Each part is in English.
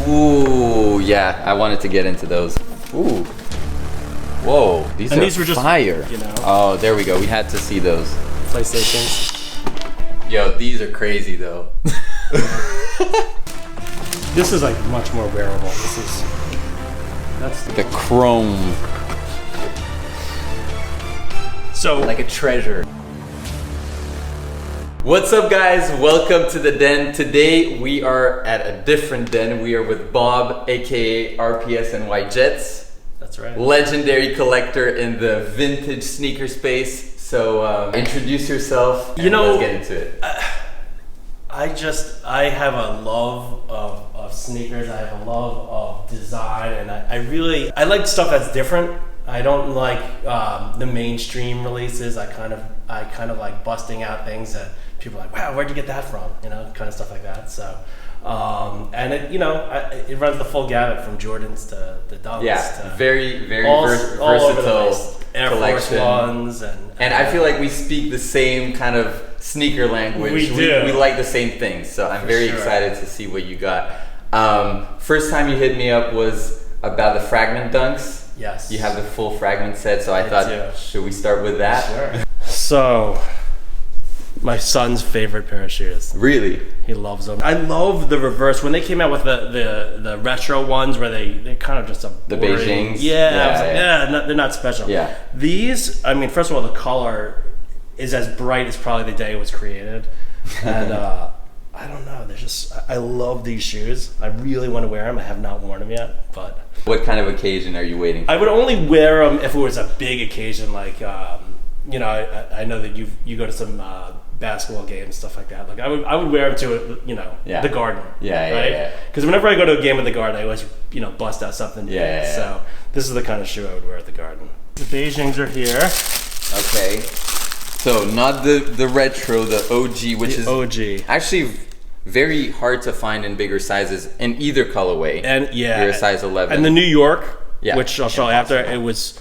Ooh, yeah, I wanted to get into those. Ooh. Whoa, these were just fire. You know. Oh, there we go. We had to see those. PlayStations. Yo, these are crazy though. This is like much more wearable. That's the chrome. So like a treasure. What's up guys? Welcome to the den. Today we are at a different den. We are with Bob, aka RPS and Y Jets. That's right. Legendary collector in the vintage sneaker space. So introduce yourself and let's get into it. I have a love of sneakers. I have a love of design, and I like stuff that's different. I don't like the mainstream releases. I kind of like busting out things that people are like, wow, where'd you get that from? You know, kind of stuff like that. So, and it, you know, it runs the full gamut from Jordans to the Dunks. Yeah, to very all versatile Air Force Ones, and I feel like we speak the same kind of sneaker language. We do. We like the same things. So I'm very excited to see what you got. First time you hit me up was about the Fragment Dunks. Yes. You have the full Fragment set, so I thought, should we start with that? Sure. So, my son's favorite pair of shoes. Really? He loves them. I love the reverse. When they came out with the retro ones where they kind of just a the boring, Beijings? Yeah, I was like, they're not special. Yeah. These, I mean, first of all, the color is as bright as probably the day it was created. And I don't know, they're just, I love these shoes. I really want to wear them. I have not worn them yet, but. What kind of occasion are you waiting for? I would only wear them if it was a big occasion, like, you know, I know that you go to some basketball games, stuff like that. Like I would wear them to, you know, the Garden. Yeah, right? Because whenever I go to a game at the Garden, I always, you know, bust out something new. So this is the kind of shoe I would wear at the Garden. The Beijings are here. Okay. So not the retro, the OG, which is OG. Actually very hard to find in bigger sizes in either colorway. And you're a size 11. And the New York, which I'll show you after, it was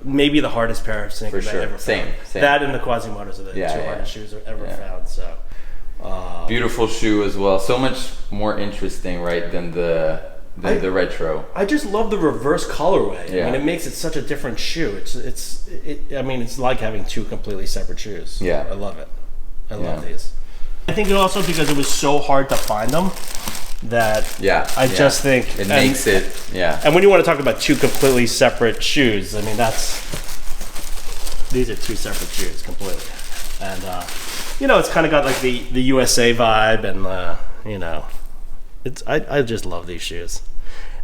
maybe the hardest pair of sneakers I ever found. Same. That and the QUASIMODOs are the two hardest shoes I've ever found. So beautiful shoe as well. So much more interesting, right, than the retro. I just love the reverse colorway. I mean, it makes it such a different shoe. I mean, it's like having two completely separate shoes. Yeah. I love it. I love these. I think also because it was so hard to find them that I just think it makes it And when you want to talk about two completely separate shoes, I mean these are two separate shoes completely. And you know, it's kind of got like the USA vibe, and you know, I just love these shoes.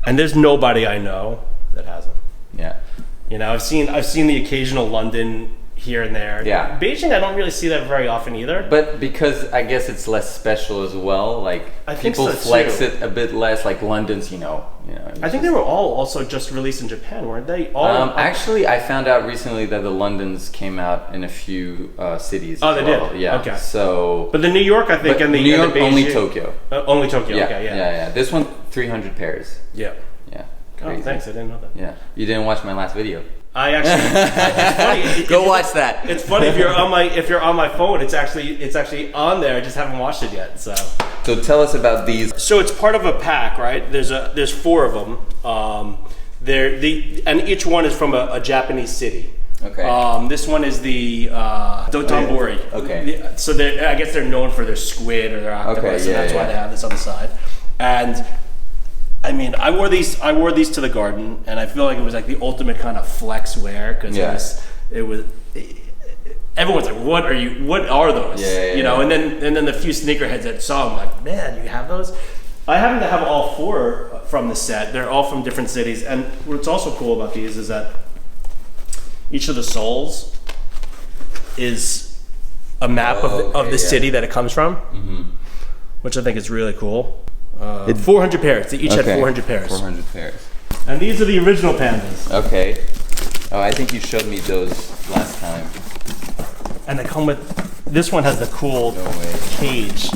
And there's nobody I know that has them. Yeah. You know, I've seen the occasional London here and there. Yeah. Beijing, I don't really see that very often either. But because I guess it's less special as well, like I think people so flex it a bit less, like London's, you know. I think they were all also just released in Japan, weren't they? All actually, I found out recently that the Londons came out in a few cities. Oh, they did? Yeah. Okay. So. But the New York, I think, and the New York, Beijing, only Tokyo. Only Tokyo. Yeah. Okay. Yeah. This one, 300 pairs. Yeah. Yeah. Crazy. Oh, thanks. I didn't know that. Yeah. You didn't watch my last video. I actually. It's funny. Go watch that. It's funny if you're on my phone. It's actually on there. I just haven't watched it yet. So tell us about these. So it's part of a pack, right? There's four of them. And each one is from a Japanese city. Okay. This one is the Dotonbori. Okay. So I guess they're known for their squid or their octopus, and that's why they have this on the side. And I mean, I wore these to the Garden, and I feel like it was like the ultimate kind of flex wear, because it was everyone's like, what are those? You know, and then the few sneakerheads that saw them, like, man, you have those? I happen to have all four from the set. They're all from different cities, and what's also cool about these is that each of the soles is a map of the city that it comes from, which I think is really cool. 400 pairs. They each had 400 pairs. 400 pairs. And these are the original Pandas. Okay. Oh, I think you showed me those last time. And they come with, this one has the cool cage.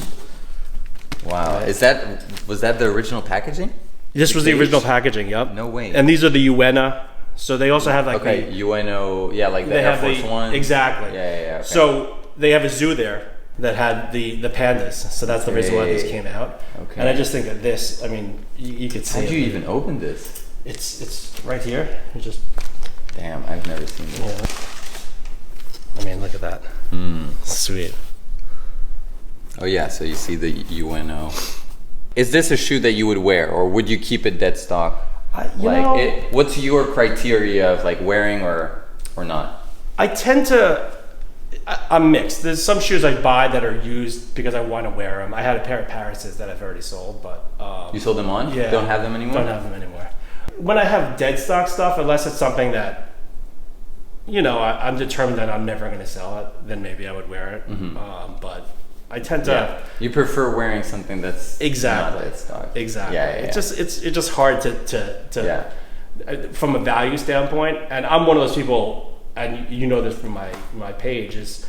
Wow. Was that the original packaging? This was the original packaging, yep. No way. And these are the Uena. So they also have like UNO, like the Air Force One. Exactly. Yeah. Okay. So they have a zoo there. Yeah. that had the pandas. So that's the reason why these came out. Okay. And I just think that this, I mean, you could see. How'd you even open this? It's right here. You just. Damn, I've never seen this. Yeah. I mean, look at that. Sweet. Oh yeah, so you see the UNO. Is this a shoe that you would wear, or would you keep it dead stock? What's your criteria of like wearing or not? I tend to. I'm mixed. There's some shoes I buy that are used because I want to wear them. I had a pair of Parises that I've already sold, but you sold them on? Yeah. Don't have them anymore? Don't have them anymore. When I have dead stock stuff, unless it's something that, you know, I'm determined that I'm never going to sell it, then maybe I would wear it. But I tend to. Yeah. You prefer wearing something that's exactly not dead stock. Exactly. Yeah. It's just hard to from a value standpoint. And I'm one of those people. And you know this from my page, is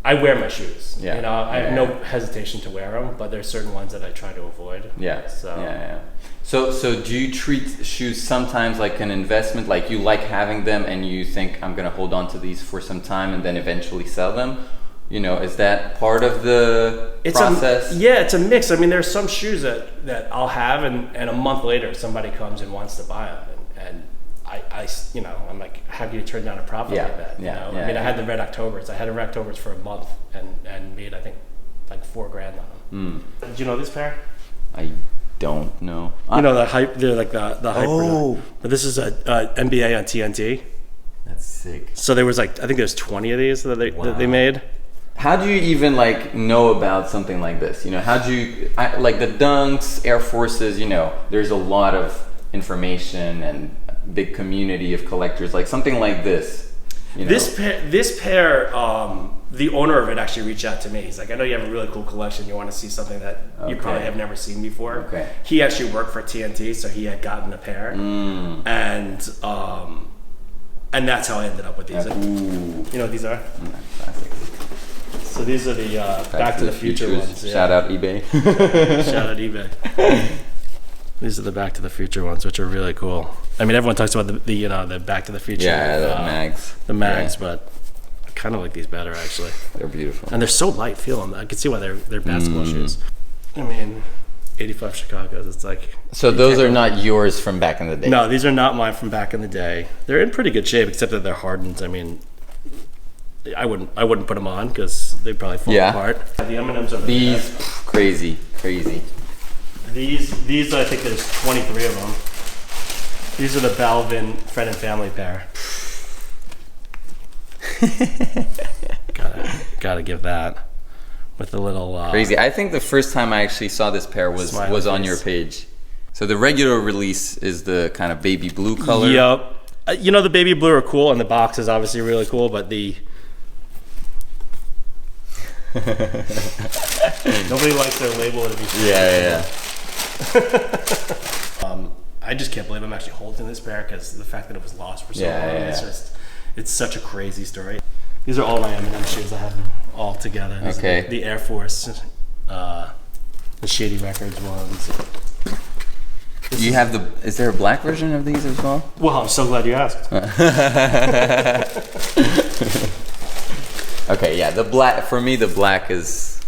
I wear my shoes. Yeah. You know, I have no hesitation to wear them, but there's certain ones that I try to avoid. Yeah. So. So do you treat shoes sometimes like an investment, like you like having them and you think I'm gonna hold on to these for some time and then eventually sell them? You know, is that part of the process? It's a mix. I mean, there's some shoes that I'll have and a month later somebody comes and wants to buy them and I you know, I'm like, how do you turn down a profit like that? You know? I mean, I had the Red Octobers. I had a Red Octobers for a month and made, I think, like $4,000 on them. Did you know this pair? I don't know. You know, they're like the HYPERDUNK. But this is a NBA on TNT. That's sick. So there was like, I think there's 20 of these that they made. How do you even like know about something like this? You know, how do you, like the Dunks, Air Forces, you know, there's a lot of information and big community of collectors, like something like this. You know? This pair, the owner of it actually reached out to me. He's like, I know you have a really cool collection. You want to see something that you probably have never seen before. Okay. He actually worked for TNT, so he had gotten a pair, and that's how I ended up with these. You know what these are? Classic. So these are the Back to the Future ones. Yeah. Shout out eBay. Shout out eBay. These are the Back to the Future ones, which are really cool. I mean, everyone talks about the Back to the Future. Yeah, the mags. The mags, but I kind of like these better actually. They're beautiful. And they're so light. Feel them. I can see why they're basketball shoes. I mean, 85 Chicago's. It's like. So those are not yours from back in the day. No, these are not mine from back in the day. They're in pretty good shape, except that they're hardened. I mean, I wouldn't put them on because they'd probably fall apart. The M&Ms are these crazy. These I think there's 23 of them. These are the BALVIN Friend and Family pair. gotta give that with the little crazy. I think the first time I actually saw this pair was on your page. So the regular release is the kind of baby blue color. Yep. You know, the baby blue are cool, and the box is obviously really cool, but the nobody likes their label to be. Yeah. I just can't believe I'm actually holding this pair because the fact that it was lost for so long. It's such a crazy story. These are all my M&M shoes. I have them all together. Okay. The Air Force, the Shady Records ones. You have is there a black version of these as well? Well, I'm so glad you asked. Okay, yeah, the black, for me, the black is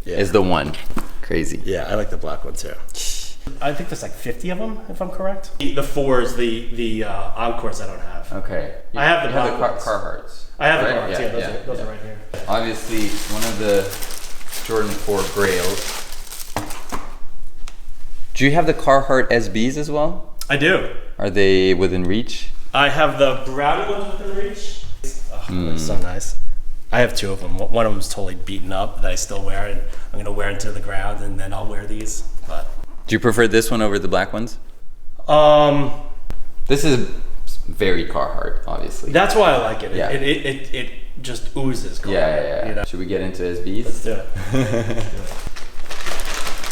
the one. Crazy. Yeah, I like the black one too. I think there's like 50 of them, if I'm correct. The fours, the Encores I don't have. Okay. I have the Carhartts. I have the Carhartts, those are right here. Obviously, one of the Jordan 4 Grails. Do you have the Carhartt SBs as well? I do. Are they within reach? I have the brown ones within reach. Oh, they're so nice. I have two of them. One of them's totally beaten up that I still wear, and I'm gonna wear it to the ground, and then I'll wear these. But do you prefer this one over the black ones? This is very Carhartt, obviously. That's why I like it. Yeah. It just oozes Carhartt. Yeah. You know? Should we get into SBs? Let's do it.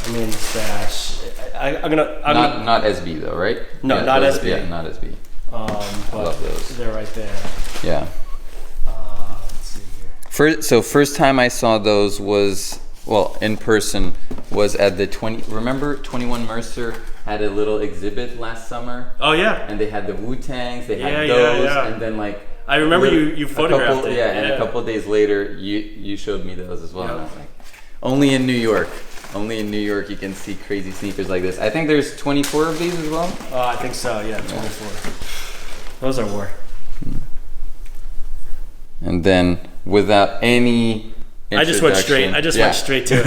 I mean, stash. I'm not SB though, right? No, not SB. Yeah, not SB. But love those. They're right there. Yeah. Let's see here. First time I saw those was, well, in person, was at the remember 21 Mercer had a little exhibit last summer? Oh yeah. And they had the Wu-Tangs, they had those, and then like I remember you photographed it. Yeah, and a couple of days later, you showed me those as well. And I was like, only in New York. Only in New York you can see crazy sneakers like this. I think there's 24 of these as well. I think so, yeah, 24. Those are war. And then without any I just went straight to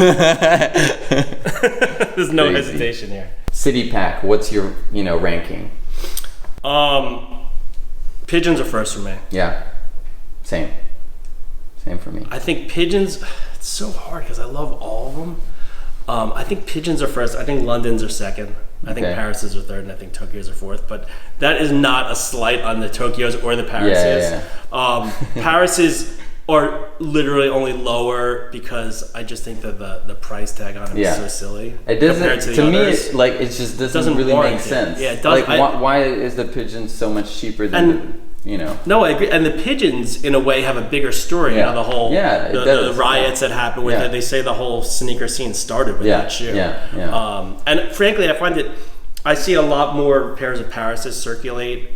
it. There's no hesitation here. City Pack, what's your, ranking? Pigeons are first for me. Yeah, same for me. I think Pigeons, it's so hard because I love all of them. I think Pigeons are first. I think London's are second. I think Paris's are third, and I think Tokyo's are fourth. But that is not a slight on the Tokyos or the Parises. Paris's are literally only lower because I just think that the price tag on them is so silly. It doesn't. To me, it just doesn't really make sense. Yeah, it does. Like, why is the Pigeon so much cheaper than No, I agree. And the Pigeons, in a way, have a bigger story. The whole the riots that happened with it. They say the whole sneaker scene started with that shoe. And frankly, I find that I see a lot more pairs of Parises circulate.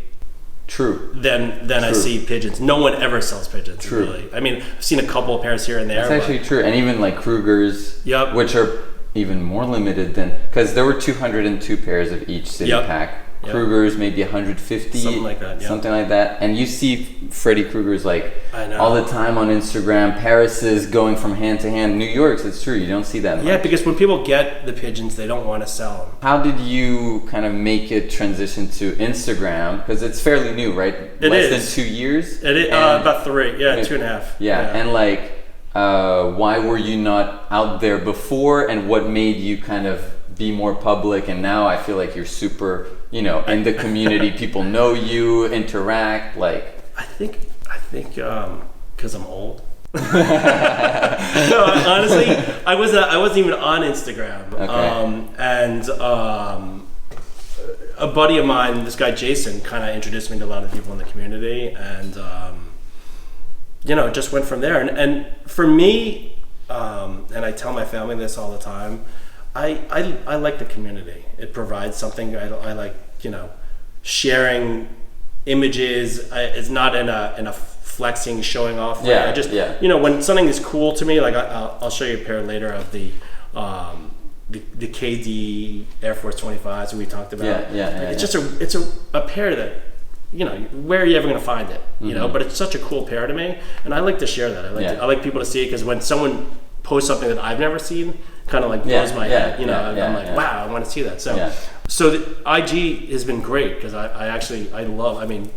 True. Than I see Pigeons. No one ever sells Pigeons. True. Really. I mean, I've seen a couple of pairs here and there. That's actually true. And even like Krugers, which are even more limited than, because there were 202 pairs of each City Pack. Krugers maybe 150, something like that, and you see Freddy Krueger's like all the time on Instagram. Paris is going from hand to hand. New York's, it's true, you don't see that much. Yeah, because when people get the Pigeons, they don't want to sell them. How did you kind of make it transition to Instagram? Because it's fairly new, right? Less than 2 years. It is about 3, 2.5. And like, why were you not out there before, and what made you kind of be more public? And now I feel like you're super, in the community. People know you, interact. Like, I think because I'm old. No, honestly, I wasn't even on Instagram. And a buddy of mine, this guy Jason, kind of introduced me to a lot of people in the community, and it just went from there. And for me, and I tell my family this all the time, I like the community. It provides something. I like, sharing images. It's not in a flexing, showing off way. I just, when something is cool to me, like I'll show you a pair later of the KD Air Force 25s we talked about. It's just a pair that, where are you ever going to find it? But it's such a cool pair to me, and I like to share that. I like people to see it, because when someone posts something that I've never seen, kind of like blows my head. I'm like, wow, I want to see that. So the IG has been great, because I love. I mean,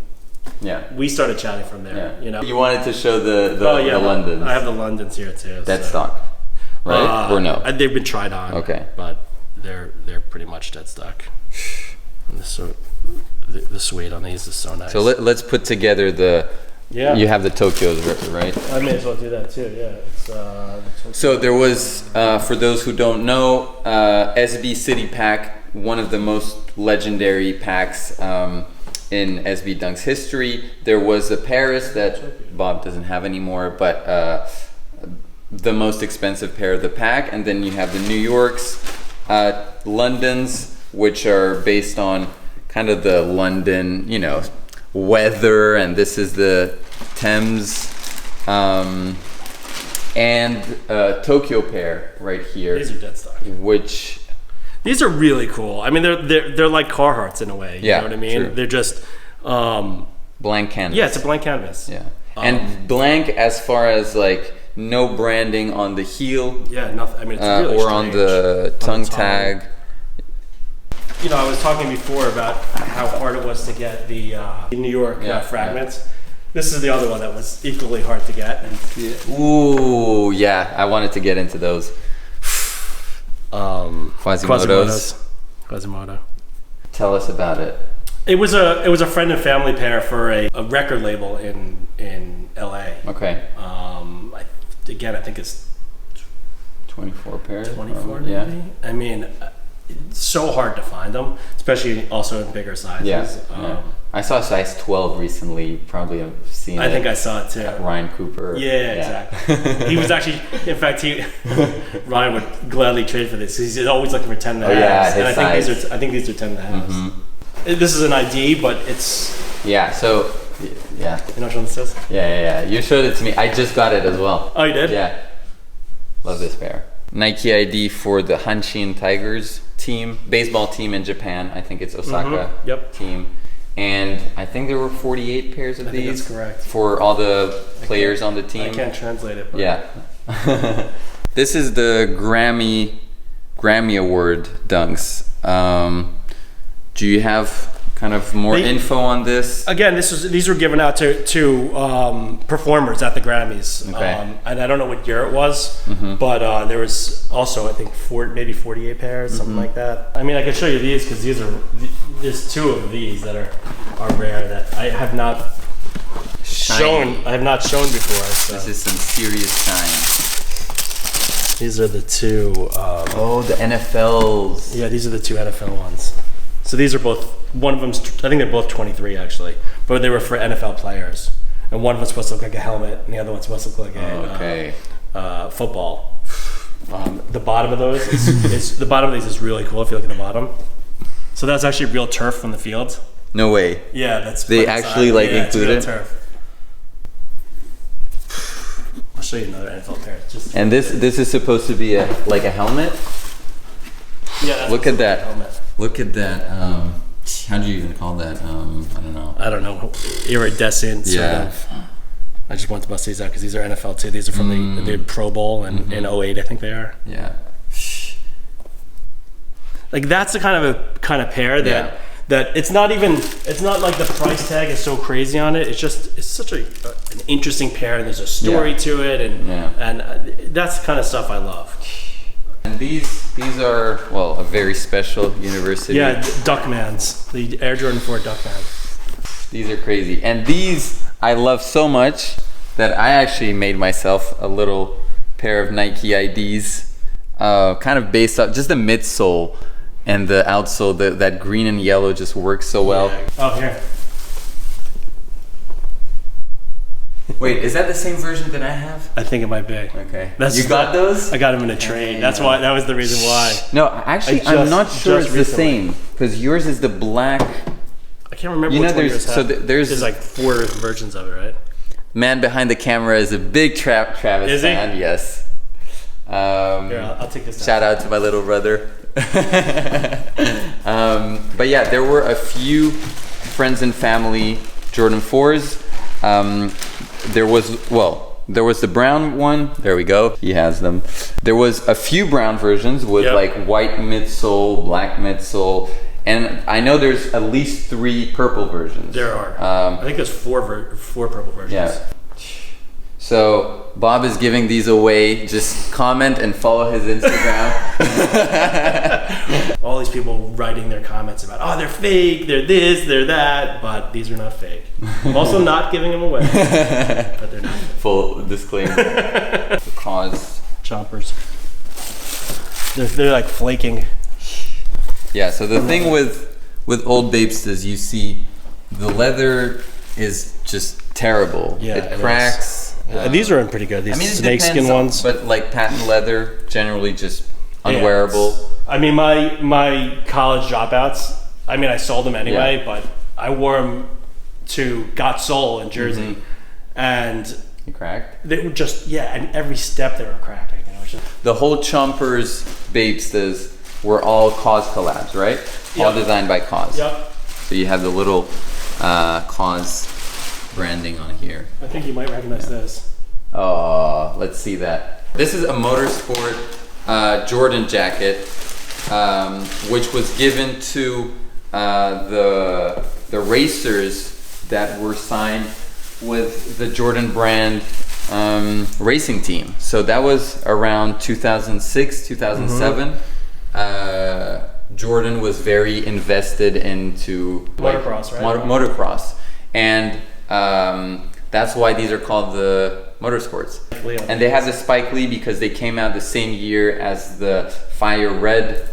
we started chatting from there. You wanted to show the Londons. I have the Londons here too. Dead stock, right? Or no? They've been tried on. Okay, but they're pretty much dead stock. And the suede on these is so nice. So let's put together the. You have the Tokyos, right? I may as well do that too. So there was, for those who don't know, SB City Pack, one of the most legendary packs in SB Dunk's history. There was a Paris that Bob doesn't have anymore, but the most expensive pair of the pack. And then you have the New Yorks, Londons, which are based on kind of the London, weather, and this is the Thames, and Tokyo pair right here. These are dead stock. These are really cool. I mean, they're like Carhartts in a way. You know what I mean? True. They're just blank canvas. Yeah, it's a blank canvas. Yeah, and blank as far as like no branding on the heel. Yeah, nothing. I mean, it's really or on the tongue tag. I was talking before about how hard it was to get the New York fragments. This is the other one that was equally hard to get. Ooh, yeah, I wanted to get into those. Quasimodo. Tell us about it. It was a friend and family pair for a record label in LA. Okay. I think it's 24 pairs. 24 maybe. Yeah. I mean, it's so hard to find them, especially also in bigger sizes. I saw a size 12 recently. You probably have seen it. I think I saw it too. Ryan Cooper. Yeah, exactly. He was actually, in fact, Ryan would gladly trade for this. He's always looking for 10 and a half. And I think these are 10 and a half. This is an ID, but it's... Yeah, so Yeah. You know which one this is? Yeah. You showed it to me. I just got it as well. Oh, you did? Yeah. Love this pair. Nike ID for the HANSHIN Tigers team, baseball team in Japan. I think it's Osaka team. And I think there were 48 pairs of these. That's correct. For all the players on the team. I can't translate it. But. Yeah. This is the Grammy Award dunks. Do you have kind of more info on this? Again, these were given out to performers at the Grammys. Okay. And I don't know what year it was, but there was also, I think, maybe 48 pairs, something like that. I mean, I can show you these because there's two of these that are rare that I have not shown. I have not shown before. So. This is some serious shine. These are the two. The NFLs. Yeah, these are the two NFL ones. So these are both. One of them's. I think they're both 23 actually, but they were for NFL players. And one of them's supposed to look like a helmet, and the other one's supposed to look like a football. The bottom of those is the bottom of these is really cool if you look at the bottom. So that's actually real turf from the field. No way. Yeah, that's. They actually included turf. I'll show you another NFL pair. And this is supposed to be a helmet. Yeah. That's Look at that. Helmet. Look at that. How do you even call that? I don't know. Iridescent. Sort of. I just want to bust these out because these are NFL too. These are from the Pro Bowl in 08, I think they are. Yeah. Like that's the kind of pair that it's not like the price tag is so crazy on it. It's such an interesting pair, and there's a story to it, and that's the kind of stuff I love. And these are a very special university. Yeah, Duckmans, the Air Jordan 4 Duckman. These are crazy, and these I love so much that I actually made myself a little pair of Nike IDs, kind of based off just the midsole. And the outsole, that green and yellow just works so well. Yeah. Oh, here. Wait, is that the same version that I have? I think it might be. Okay. You got those? I got them in a trade. That's why. That was the reason why. No, actually, I'm not sure it's the same because yours is the black. I can't remember which one yours had. There's like 4 versions of it, right? Man behind the camera is a big Travis fan. Yes. Here, I'll take this down. Shout out to my little brother. But yeah, there were a few friends and family Jordan 4s. There was the brown one. There we go. He has them. There was a few brown versions with like white midsole, black midsole, and I know there's at least 3 purple versions. There are. I think there's 4 purple versions. Yeah. So Bob is giving these away. Just comment and follow his Instagram. All these people writing their comments about, oh, they're fake, they're this, they're that, but these are not fake. I'm also not giving them away, but they're not fake. Full disclaimer. Cause chompers. They're like flaking. Yeah. So the thing with Old Babes is you see the leather is just terrible. Yeah, it cracks. These are in pretty good. These snakeskin ones, but like patent leather, generally just unwearable. Yeah, I mean, my college dropouts. I mean, I sold them anyway, but I wore them to Got Soul in Jersey, and you cracked. They were just and every step they were cracking. You know, the whole Chompers Babes were all Cause collabs, right? All designed by Cause. Yep. So you have the little Cause branding on here. I think you might recognize this. Oh, let's see that. This is a Motorsport Jordan jacket, which was given to the racers that were signed with the Jordan brand racing team. So that was around 2006, 2007. Jordan was very invested into motocross, right? Motocross, and that's why these are called the Motorsports. And they have the Spike Lee because they came out the same year as the Fire Red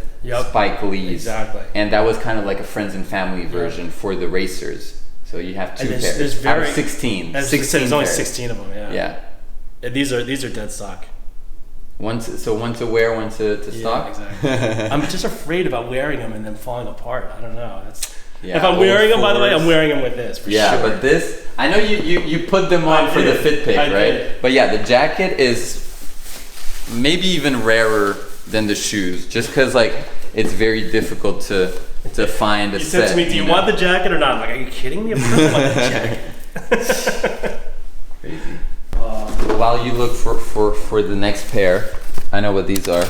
Spike Lees. Exactly. And that was kind of like a friends and family version for the racers. So you have 2 pairs out of 16. There's only 16 of them. Yeah. And these are dead stock. One to wear, one to stock. Exactly. I'm just afraid about wearing them and them falling apart. I don't know. Yeah, if I'm wearing them, by the way, I'm 04s. wearing them with this for Yeah, sure. but this, I know you put them on for the fit pick, right? did. But yeah, the jacket is maybe even rarer than the shoes, just because like it's very difficult to find a You set. said to me, do you want the jacket or not? I'm like, are you kidding me? Of course I want the jacket. Crazy. While you look for the next pair, I know what these are.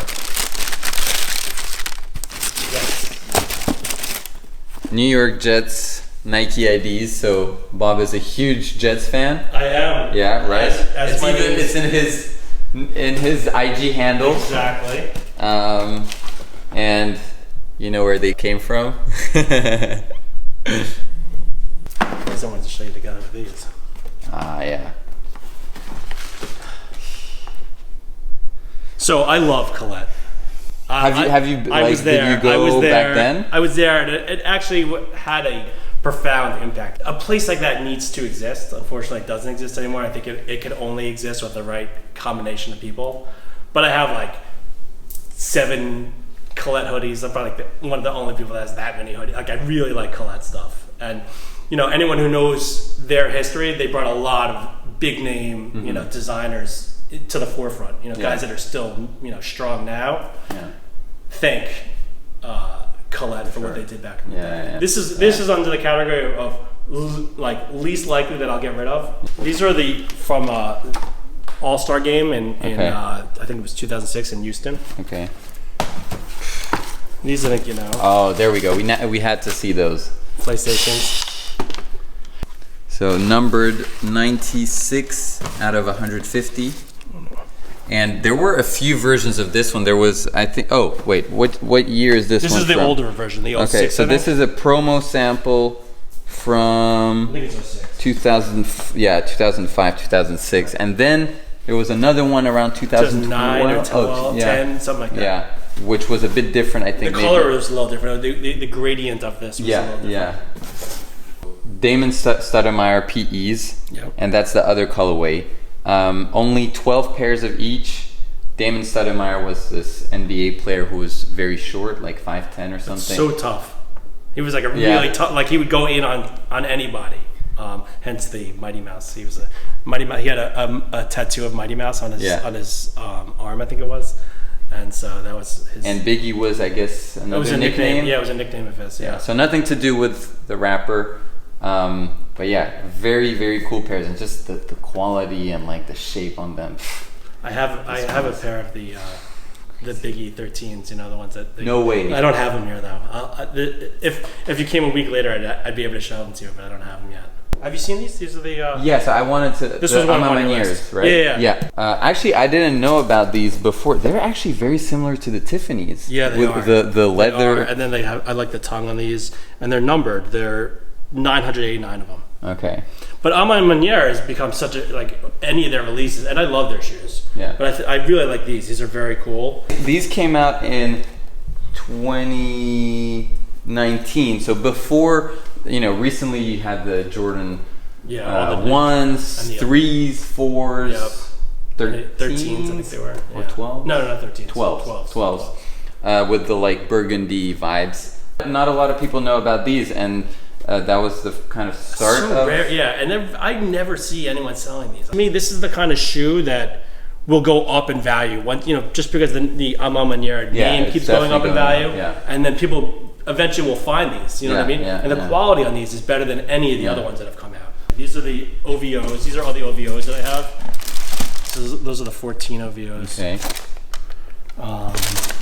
New York Jets Nike IDs. So Bob is a huge Jets fan. I am. Yeah, right. As my name is- it's in his IG handle. Exactly. And you know where they came from. I just wanted to show you together with these. Yeah. So I love Colette. Have you I was there. Did you go I was there. back then? I was there, and it actually had a profound impact. A place like that needs to exist. Unfortunately, it doesn't exist anymore. I think it could only exist with the right combination of people. But I have like 7 Colette hoodies. I'm probably like one of the only people that has that many hoodies. Like, I really like Colette stuff. And you know, anyone who knows their history, they brought a lot of big name, you know, designers to the forefront. You know, guys that are still, you know, strong now. Yeah. Thank Colette for what they did back in the day. Yeah. This is under the category of like least likely that I'll get rid of. These are the from All-Star game in I think it was 2006 in Houston. Okay. These, I think, you know. Oh, there we go. We had to see those. PlayStations. So numbered 96 out of 150. And there were a few versions of this one. There was, I think, oh, wait, what year is this one? This is the from? older version, the 06. Okay, so this is a promo sample from I think it's 06. 2005, 2006. And then there was another one around 2009 or 12, 10, something like that. Yeah, which was a bit different, I think. The color was a little different. The gradient of this was a little different. Yeah. Damon Stoudemire PEs, and that's the other colorway. Only 12 pairs of each. Damon Stoudemire was this NBA player who was very short, like 5'10" or something. So tough. He was like a really tough. Like, he would go in on anybody. Hence the Mighty Mouse. He was a Mighty Mouse. He had a tattoo of Mighty Mouse on his arm, I think it was. And so that was his. And Biggie was, I guess, another nickname. Yeah, it was a nickname of his. Yeah. So nothing to do with the rapper. But yeah, very, very cool pairs, and just the quality and like the shape on them. I have a pair of the Biggie 13s, you know, the ones that. No way. I don't have them here though. If you came a week later, I'd be able to show them to you, but I don't have them yet. Have you seen these? These are the. Yes, I wanted to. This was one of my years, right? Yeah. Actually, I didn't know about these before. They're actually very similar to the Tiffany's. Yeah, they are. With the leather. They are. And then they have. I like the tongue on these, and they're numbered. They're 989 of them. Okay. But A Ma Maniére has become such a, like, any of their releases, and I love their shoes. Yeah. But I really like these. These are very cool. These came out in 2019. So before, you know, recently you had the Jordan all the ones, and the 3s, 4s, 13s, I think they were. Or 12? No, not 13s. 12s. With the like burgundy vibes. Not a lot of people know about these, and that was the kind of start of. Rare, yeah, and I never see anyone selling these. I mean, this is the kind of shoe that will go up in value. Once, you know, just because the A Ma Maniére name keeps going up in value, and then people eventually will find these. You know what I mean? And the quality on these is better than any of the other ones that have come out. These are the OVOs. These are all the OVOs that I have. Those are the 14 OVOs. Okay.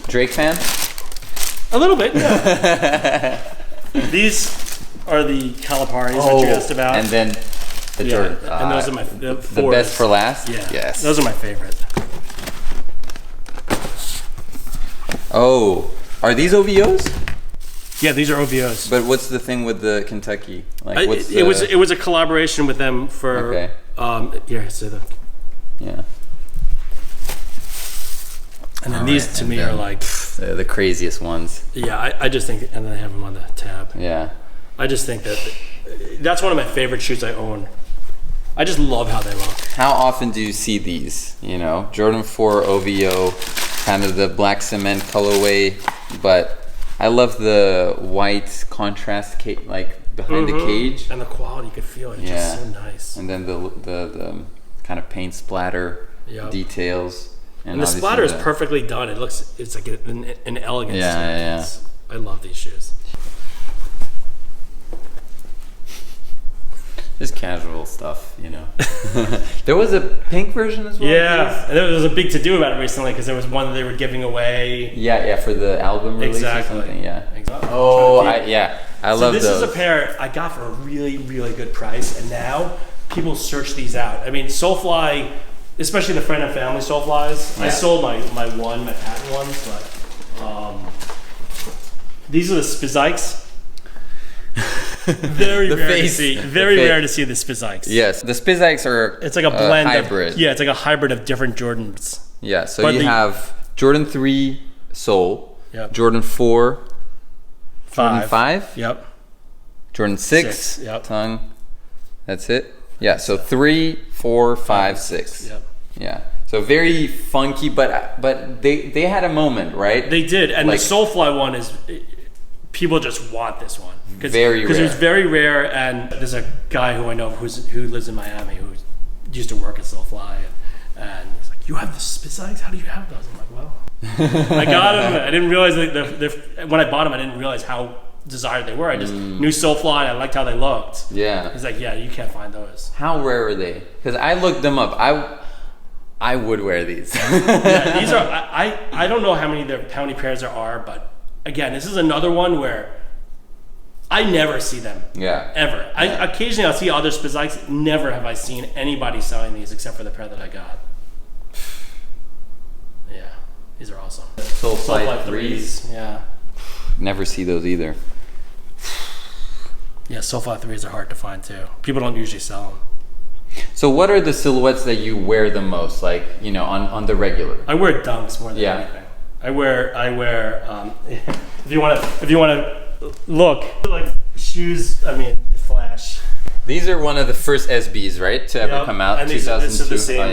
Drake fan? A little bit, yeah. These are the Caliparis that you asked about. And then the Jordan. And those are my the best for last? Yeah. Yes. Those are my favorite. Oh, are these OVOs? Yeah, these are OVOs. But what's the thing with the Kentucky? Like, what's it was a collaboration with them for. Okay. Here, so the. Yeah. And then these to me are like the craziest ones. Yeah, I just think, and then they have them on the tab. Yeah. I just think that's one of my favorite shoes I own. I just love how they look. How often do you see these? You know, Jordan 4 OVO, kind of the black cement colorway, but I love the white contrast like behind the cage. And the quality, you could feel it. It's just so nice. And then the kind of paint splatter details. And the splatter is perfectly done. It's like an elegance. Yeah. I love these shoes. Just casual stuff, you know. There was a pink version as well. Yeah, and there was a big to-do about it recently because there was one that they were giving away. Yeah, for the album release or something. Yeah. Exactly. Oh, I love those. So this is a pair I got for a really, really good price, and now people search these out. I mean, Soulfly, especially the friend and family Soulflies. Yeah. I sold my patent ones, but these are the Spizikes. Very rare to see the Spizikes. Yes, the Spizikes are. It's like a blend hybrid. It's like a hybrid of different Jordans. Yeah, so you have Jordan 3 Soul, Jordan 4, 5, yep, Jordan 6, tongue. That's it. Yeah, so 3, 4, 5, 6. Yep. Yeah. So very funky, but they had a moment, right? They did, and like, the Soulfly one is. People just want this one because it was very rare. And there's a guy who I know who lives in Miami who used to work at Soulfly, and he's like, "You have the Spizikes? How do you have those?" I'm like, "Well, I got them. I didn't realize when I bought them, I didn't realize how desired they were. I just knew Soulfly. And I liked how they looked. Yeah. He's like, "Yeah, you can't find those." How rare are they? Because I looked them up. I would wear these. Yeah, these are. I don't know how many pairs there are, but. Again, this is another one where I never see them. Yeah. Ever. Yeah. Occasionally I'll see other Spizikes. Never have I seen anybody selling these except for the pair that I got. Yeah. These are awesome. Soulfly 3s. Yeah. Never see those either. Yeah, Soulfly 3s are hard to find too. People don't usually sell them. So what are the silhouettes that you wear the most, like, you know, on the regular? I wear dunks more than anything. I wear. If you want to look like shoes, I mean, flash. These are one of the first SBs, right, to ever come out. And 2002. Oh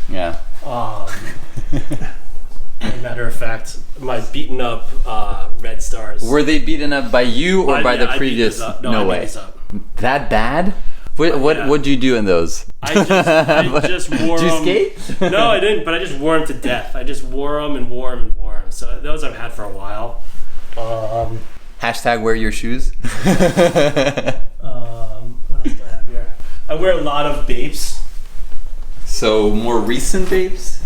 yeah. Matter of fact, my beaten up Red Stars. Were they beaten up by you or by the previous? No way. That bad? What'd you do in those? I just wore them. Did you skate? No, I didn't, but I just wore them to death. I just wore them and wore them and wore them. So those I've had for a while. Hashtag wear your shoes. What else do I have here? I wear a lot of Bapes. So more recent Bapes?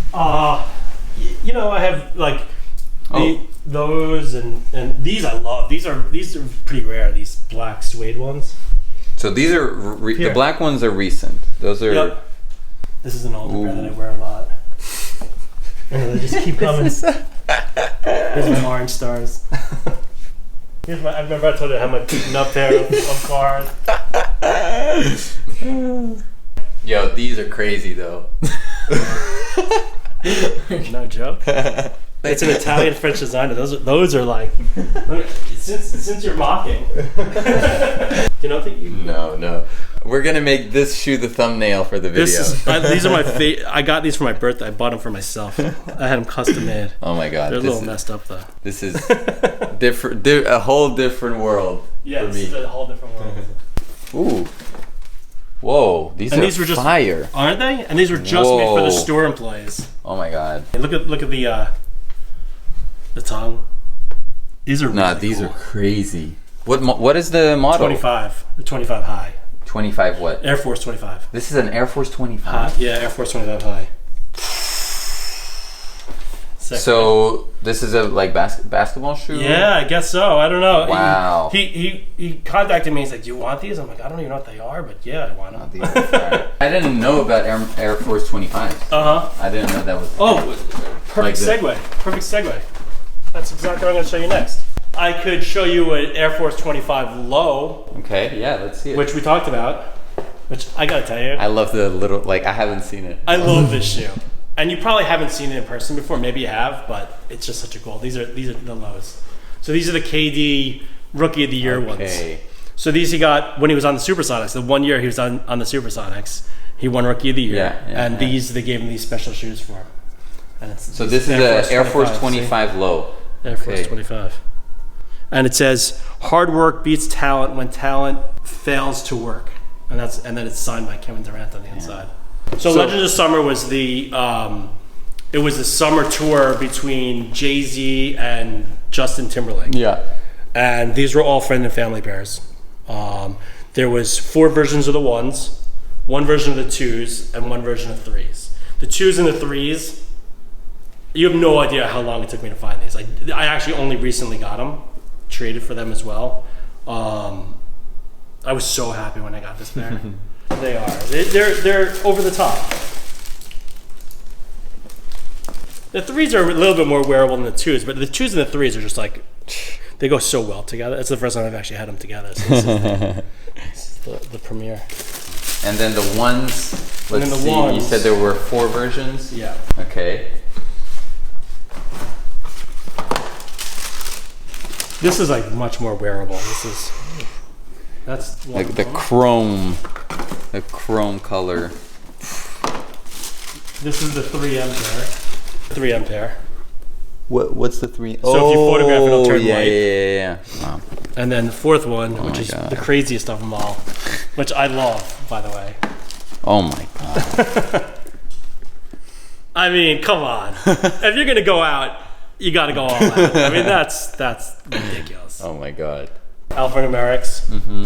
You know, I have like those and these I love. These are pretty rare. These black suede ones. So these are the black ones are recent. Those are. Yep. This is an older pair that I wear a lot. And they just keep coming. Here's my orange stars. I remember I told you I had my beaten up pair of cars. Yo, these are crazy though. No joke. It's an Italian French designer. Those are like. Since you're mocking. You don't think you? No. We're gonna make this shoe the thumbnail for the video. These are my favorite. I got these for my birthday. I bought them for myself. I had them custom made. Oh my god, they're a little messed up though. This is different. A whole different world for me. This is a whole different world. Ooh. Whoa, these were just fire, aren't they? And these were just made for the store employees. Oh my god! Hey, look at the tongue. These are really these cool. are crazy. What is the model? 25. The 25 high. 25 what? Air Force 25. This is an Air Force 25. Yeah, Air Force 25 high. Sick, so this is a like basketball shoe? Yeah, I guess so. I don't know. Wow. He contacted me. He's like, "Do you want these?" I'm like, "I don't even know what they are, but yeah, I want them." These are fire. I didn't know about Air Force 25. I didn't know that was. Perfect segue. Perfect segue. That's exactly what I'm going to show you next. I could show you an Air Force 25 low. Okay, yeah, let's see it. Which we talked about. Which I got to tell you. I love the little, I haven't seen it. I love this shoe. And you probably haven't seen it in person before. Maybe you have, but it's just such a cool. These are the lows. So these are the KD Rookie of the Year ones. So these he got when he was on the Supersonics. The 1 year he was on the Supersonics, he won Rookie of the Year. These, they gave him these special shoes for him. And so this is an Air Force 25 low. Air Force 25. and it says hard work beats talent when talent fails to work, and then it's signed by Kevin Durant on the inside. So Legends of Summer was the it was the summer tour between Jay-Z and Justin Timberlake. Yeah. And these were all friend and family pairs. There was 4 versions of the 1s, 1 version of the 2s, and 1 version of 3s. The 2s and the 3s, you have no idea how long it took me to find these. I actually only recently got them, traded for them as well. I was so happy when I got this pair. They are. They're over the top. The 3s are a little bit more wearable than the 2s, but the 2s and the 3s are just like, they go so well together. It's the first time I've actually had them together. So this is the premiere. And then the 1s, let's see, ones, you said there were 4 versions? Yeah. Okay. This is like much more wearable. That's like the chrome color. This is the 3M pair. 3M pair. What's the 3? So if you photograph it, it'll turn white. Yeah. Wow. And then the 4th one, which is the craziest of them all, which I love, by the way. Oh my god. I mean, come on. If you're gonna go out, you gotta go all out. I mean, that's ridiculous. Oh my god. Alphanumerics. Mm-hmm.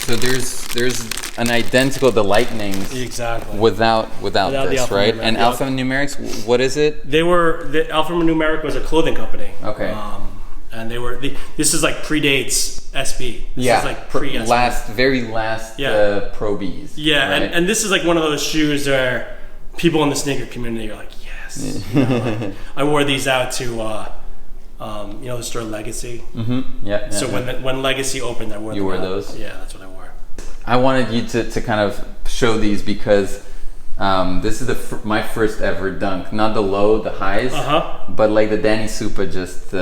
So there's an identical, the Lightnings. Exactly. Without this, right? And Alphanumerics, what is it? The Alphanumeric was a clothing company. Okay. And this is like predates SB. This is like pre-SB. Very last Pro Bs. Yeah, right? and this is like one of those shoes where people in the sneaker community are like, yes. I wore these out to the store Legacy. Mm-hmm. Yeah. So when Legacy opened, I wore them. You wore those? Yeah, that's what I wore. I wanted you to kind of show these because this is my first ever dunk. Not the low, the highs, but like the Danny Supa just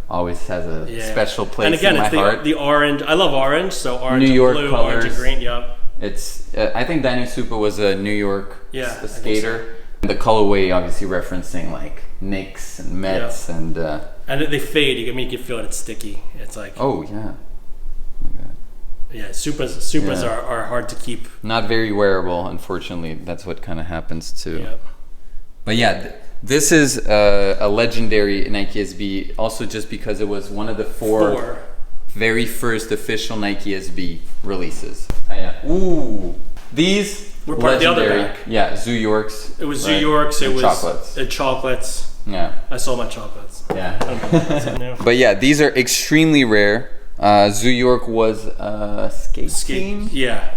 always has a special place in my heart. The orange. I love orange, so orange New York and blue, colors. orange and green. Yep. It's. I think Danny Supa was a New York skater. So. The colorway obviously referencing like Knicks and Mets and they fade. I mean, you can feel it. It's sticky. It's like oh yeah. Yeah, Supas are hard to keep. Not very wearable, unfortunately. That's what kind of happens too. Yep. But yeah, this is a legendary Nike SB. Also, just because it was one of the 4 very first official Nike SB releases. Oh, yeah. Ooh, these were part of the other pack. Yeah, Zoo Yorks. It was Zoo Yorks. It was chocolates. Chocolates. Yeah. I sold my chocolates. Yeah. But yeah, these are extremely rare. Zoo York was a skate team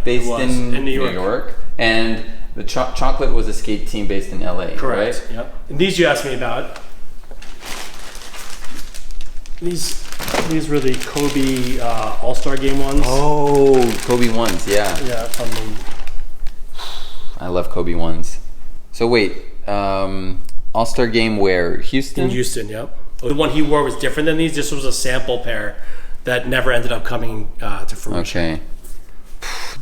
based in New York. And the chocolate was a skate team based in LA. Correct. Right? Yep. And these you asked me about. These were the Kobe All-Star Game ones. Oh, Kobe ones, yeah. Yeah, I love Kobe ones. So wait, All-Star Game where? Houston? In Houston, yep. The one he wore was different than these. This was a sample pair that never ended up coming to fruition. Okay.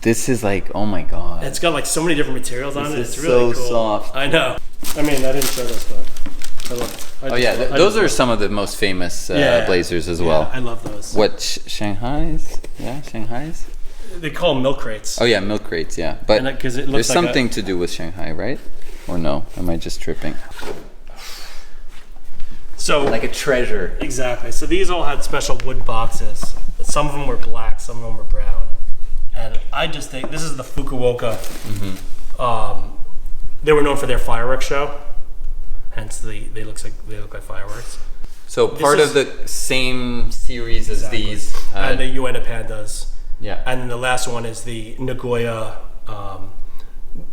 This is like, oh my god. It's got like so many different materials on it. It's so really cool. soft. I know. I mean, I didn't show this, but I love it. Those are some of the most famous Blazers as well. I love those. What, Shanghai's? Yeah, Shanghai's? They call them milk crates. Oh yeah, milk crates, yeah. But there's something to do with Shanghai, right? Or no? Am I just tripping? So like a treasure. Exactly. So these all had special wood boxes. Some of them were black, some of them were brown. And I just think this is the Fukuoka. Mm-hmm. They were known for their fireworks show. Hence they look like fireworks. So part of the same series as these. And the Uena Pandas. Yeah. And then the last one is the Nagoya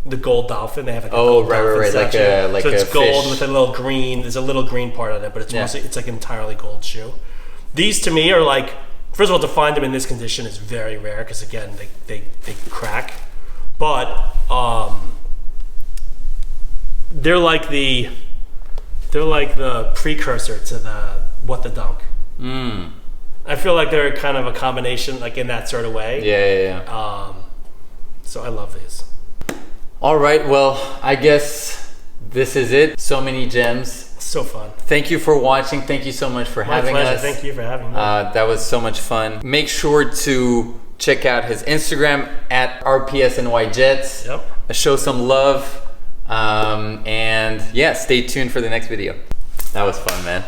the gold dolphin. They have like a gold dolphin statue. Like so it's a gold fish. with a little green. There's a little green part on it, but it's mostly it's like an entirely gold shoe. These to me are like, first of all, to find them in this condition is very rare because again they crack, but they're like the precursor to the dunk. I feel like they're kind of a combination, like in that sort of way. Yeah. So I love these. All right, well, I guess this is it. So many gems. So fun. Thank you for watching. Thank you so much for having My pleasure. us. Thank you for having me. That was so much fun. Make sure to check out his Instagram at RPSNYJets. Yep. Show some love. And yeah, stay tuned for the next video. That was fun, man.